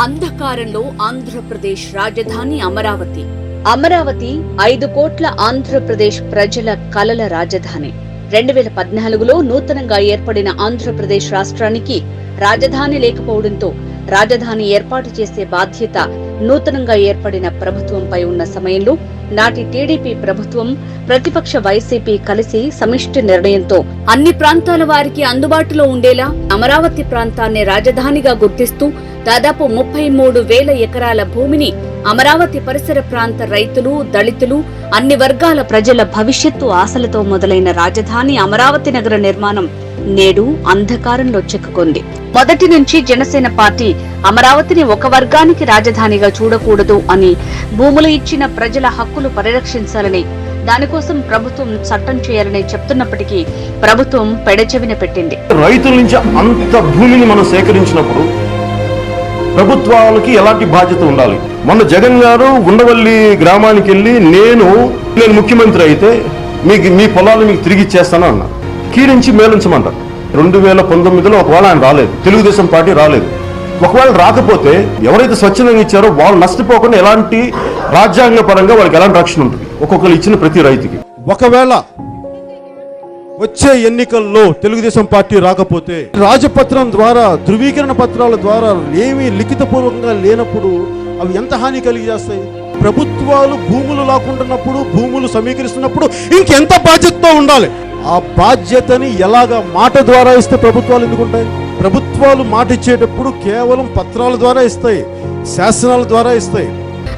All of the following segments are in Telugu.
అంధకారంలో ఆంధ్రప్రదేశ్ రాజధాని అమరావతి. అమరావతి 5 కోట్ల ఆంధ్రప్రదేశ్ ప్రజల కలల రాజధాని. 2014లో నూతనంగా ఏర్పడిన ఆంధ్రప్రదేశ్ రాష్ట్రానికి రాజధాని లేకపోవడంతో రాజధాని ఏర్పాటు చేసే బాధ్యత నూతనంగా ఏర్పడిన ప్రభుత్వంపై ఉన్న సమయంలో నాటి టీడీపీ ప్రభుత్వం, ప్రతిపక్ష వైసీపీ కలిసి సమిష్టి నిర్ణయంతో అన్ని ప్రాంతాల వారికి అందుబాటులో ఉండేలా అమరావతి ప్రాంతాన్ని రాజధానిగా గుర్తిస్తూ దాదాపు 33,000 ఎకరాల భూమిని అమరావతి పరిసర ప్రాంత రైతులు, దళితులు, అన్ని వర్గాల ప్రజల భవిష్యత్తు ఆశలతో మొదలైన రాజధాని అమరావతి నగర నిర్మాణం నేడు అంధకారంలో చిక్కుకుంది. మొదటి నుంచి జనసేన పార్టీ అమరావతిని ఒక వర్గానికి రాజధానిగా చూడకూడదు అని, భూములు ఇచ్చిన ప్రజల హక్కులు పరిరక్షించాలని, దానికోసం ప్రభుత్వం చట్టం చేయాలని చెప్తున్నప్పటికీ ప్రభుత్వం పెడచెవిన పెట్టింది. రైతుల నుంచి అంత భూమిని మనం సేకరించినప్పుడు ప్రభుత్వాలకి ఎలాంటి బాధ్యత ఉండాలి? మొన్న జగన్ గారు ఉండవల్లి గ్రామానికి వెళ్ళి నేను ముఖ్యమంత్రి అయితే మీ పొలాలు మీకు తిరిగి ఇచ్చేస్తాను అన్నారు. కీరించి మేలించమంటారు. 2019లో ఒకవేళ ఆయన రాలేదు, తెలుగుదేశం పార్టీ రాలేదు. ఒకవేళ రాకపోతే ఎవరైతే స్వచ్ఛందంగా ఇచ్చారో వాళ్ళు నష్టపోకుండా ఎలాంటి రాజ్యాంగ పరంగా వాళ్ళకి ఎలాంటి రక్షణ ఉంటుంది ఒక్కొక్కరు ఇచ్చిన ప్రతి రైతుకి? ఒకవేళ వచ్చే ఎన్నికల్లో తెలుగుదేశం పార్టీ రాకపోతే రాజపత్రం ద్వారా, ధృవీకరణ పత్రాల ద్వారా ఏమీ లిఖితపూర్వకంగా లేనప్పుడు అవి ఎంత హాని కలిగజేస్తాయి? ప్రభుత్వాలు భూములు లాక్కుంటున్నప్పుడు, భూములు సమీకరిస్తున్నప్పుడు ఇంకెంత బాధ్యతతో ఉండాలి? ఆ బాధ్యతని ఎలాగా మాట ద్వారా ఇస్తే ప్రభుత్వాలు ఎందుకుంటాయి? ప్రభుత్వాలు మాట ఇచ్చేటప్పుడు కేవలం పత్రాల ద్వారా ఇస్తాయి, శాసనాల ద్వారా ఇస్తాయి.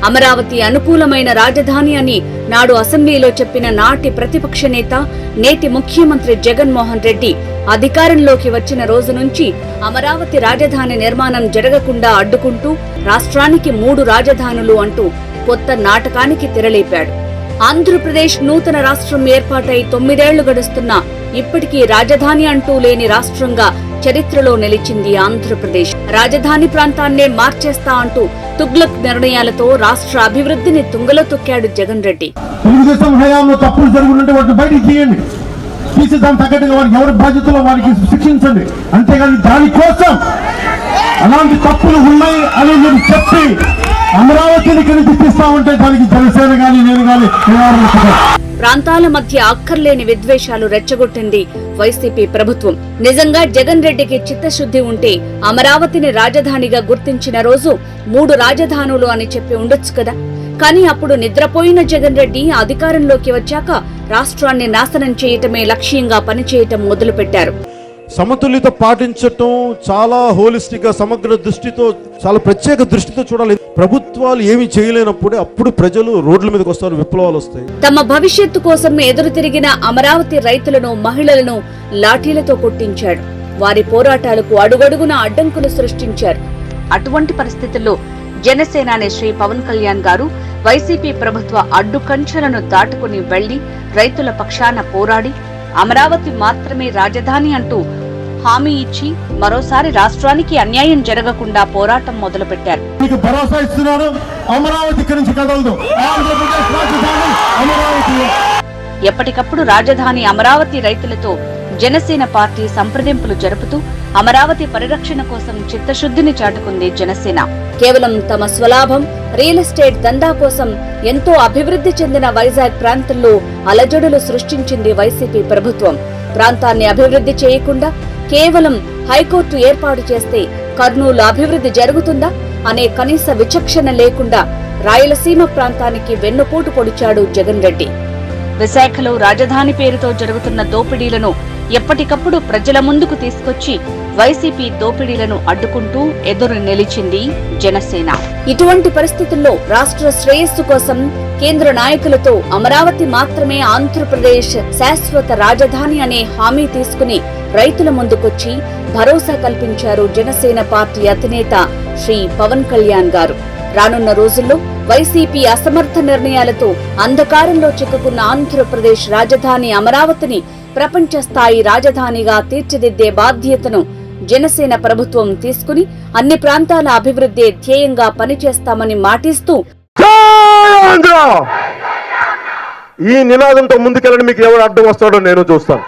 అమరావతి అనుకూలమైన రాజధాని అని నాడు అసెంబ్లీలో చెప్పిన నాటి ప్రతిపక్ష నేత, నేటి ముఖ్యమంత్రి జగన్మోహన్ రెడ్డి అధికారంలోకి వచ్చిన రోజు నుంచి అమరావతి రాజధాని నిర్మాణం జరగకుండా అడ్డుకుంటూ రాష్ట్రానికి 3 రాజధానులు అంటూ కొత్త నాటకానికి తెరలేపాడు. ఆంధ్రప్రదేశ్ నూతన రాష్ట్రం ఏర్పాటై 9 ఏళ్లు గడుస్తున్నా ఇప్పటికీ రాజధాని అంటూ లేని రాష్ట్రంగా చరిత్రలో నిలిచింది ఆంధ్రప్రదేశ్. రాజధాని ప్రాంతాన్నే మార్చేస్తా అంటూ తుగ్లక్ నిర్ణయాలతో రాష్ట్ర అభివృద్ధిని తుంగలో తొక్కాడు జగన్ రెడ్డి. తెలుగుదేశం హయాంలో తప్పులు జరుగుతుంటే వాటిని బయటికి తీయండి, తీసి దాని తగ్గట్టుగా వారికి ఎవరి బాధ్యతలో వారికి శిక్షించండి. అంతేగాని దానికోసం అలాంటి తప్పులు ఉన్నాయి అని మీరు చెప్పి అమరావతిని కనిపిస్తా ఉంటే దానికి జనసేన గాని నేను గాని ప్రాంతాల మధ్య అక్కర్లేని విద్వేషాలు రెచ్చగొట్టింది వైసీపీ ప్రభుత్వం. నిజంగా జగన్ రెడ్డికి చిత్తశుద్ధి ఉంటే అమరావతిని రాజధానిగా గుర్తించిన రోజు 3 రాజధానులు అని చెప్పి ఉండొచ్చు కదా. కానీ అప్పుడు నిద్రపోయిన జగన్ రెడ్డి అధికారంలోకి వచ్చాక రాష్ట్రాన్ని నాశనం చేయటమే లక్ష్యంగా పనిచేయటం మొదలుపెట్టారు. సమతుల్యత పాటించటం చాలా హోలిస్టిక్ గా, సమగ్ర దృష్టితో, చాలా ప్రత్యేక దృష్టితో చూడాలి. ప్రభుత్వాలు ఏమి చేయలేనప్పుడే అప్పుడు ప్రజలు రోడ్ల మీదకి వస్తారు, విప్లవాలు వస్తాయి. తమ భవిష్యత్తు కోసం ఎదురు తిరిగిన అమరావతి రైతులను, మహిళలను లాఠీలతో కొట్టించాడు. వారి పోరాటాలకు అడుగడుగున అడ్డంకులు సృష్టించారు. అటువంటి పరిస్థితుల్లో జనసేనాని శ్రీ పవన్ కళ్యాణ్ గారు వైసీపీ ప్రభుత్వ అడ్డుకంచెలను దాటుకుని వెళ్లి రైతుల పక్షాన పోరాడి అమరావతి మాత్రమే రాజధాని అంటూ హామీ ఇచ్చి మరోసారి రాష్ట్రానికి అన్యాయం జరగకుండా పోరాటం మొదలుపెట్టారు. భరోసా ఇస్తున్నారు, అమరావతి నుంచి కదలదు, ఆంధ్రప్రదేశ్ రాజధాని అమరావతి. ఎప్పటికప్పుడు రాజధాని అమరావతి రైతులతో జనసేన పార్టీ సంప్రదింపులు జరుపుతూ అమరావతి పరిరక్షణ కోసం చిత్తశుద్ధిని చాటుకుంది జనసేన. కేవలం తమ స్వలాభం, రియల్ ఎస్టేట్ దందా కోసం ఎంతో అభివృద్ధి చెందిన వైజాగ్ ప్రాంతంలో అలజడులు సృష్టించింది వైసీపీ ప్రభుత్వం. ప్రాంతాన్ని అభివృద్ధి చేయకుండా కేవలం హైకోర్టు ఏర్పాటు చేస్తే కర్నూలు అభివృద్ధి జరుగుతుందా అనే కనీస విచక్షణ లేకుండా రాయలసీమ ప్రాంతానికి వెన్నుపోటు పొడిచాడు జగన్ రెడ్డి. విశాఖలో రాజధాని పేరుతో జరుగుతున్న దోపిడీలను ఎప్పటికప్పుడు ప్రజల ముందుకు తీసుకొచ్చి వైసీపీ దోపిడీలను అడ్డుకుంటూ ఎదురు నిలిచింది జనసేన. ఇటువంటి పరిస్థితుల్లో రాష్ట్ర శ్రేయస్సు కోసం కేంద్ర నాయకులతో అమరావతి మాత్రమే ఆంధ్రప్రదేశ్ శాశ్వత రాజధాని అనే హామీ తీసుకుని రైతుల ముందుకొచ్చి భరోసా కల్పించారు జనసేన పార్టీ అధినేత శ్రీ పవన్ కళ్యాణ్ గారు. రానున్న రోజుల్లో వైసీపీ అసమర్థ నిర్ణయాలతో అంధకారంలో చిక్కుకున్న ఆంధ్రప్రదేశ్ రాజధాని అమరావతిని ప్రపంచ స్థాయి రాజధానిగా తీర్చిదిద్దే బాధ్యతను జనసేన ప్రభుత్వం తీసుకుని అన్ని ప్రాంతాల అభివృద్ధి ధ్యేయంగా పనిచేస్తామని మాటిస్తూ ఈ నినాదంతో ముందుకెళ్ళడం మీకు ఎవరు అడ్డం వస్తాడో నేను చూస్తాను.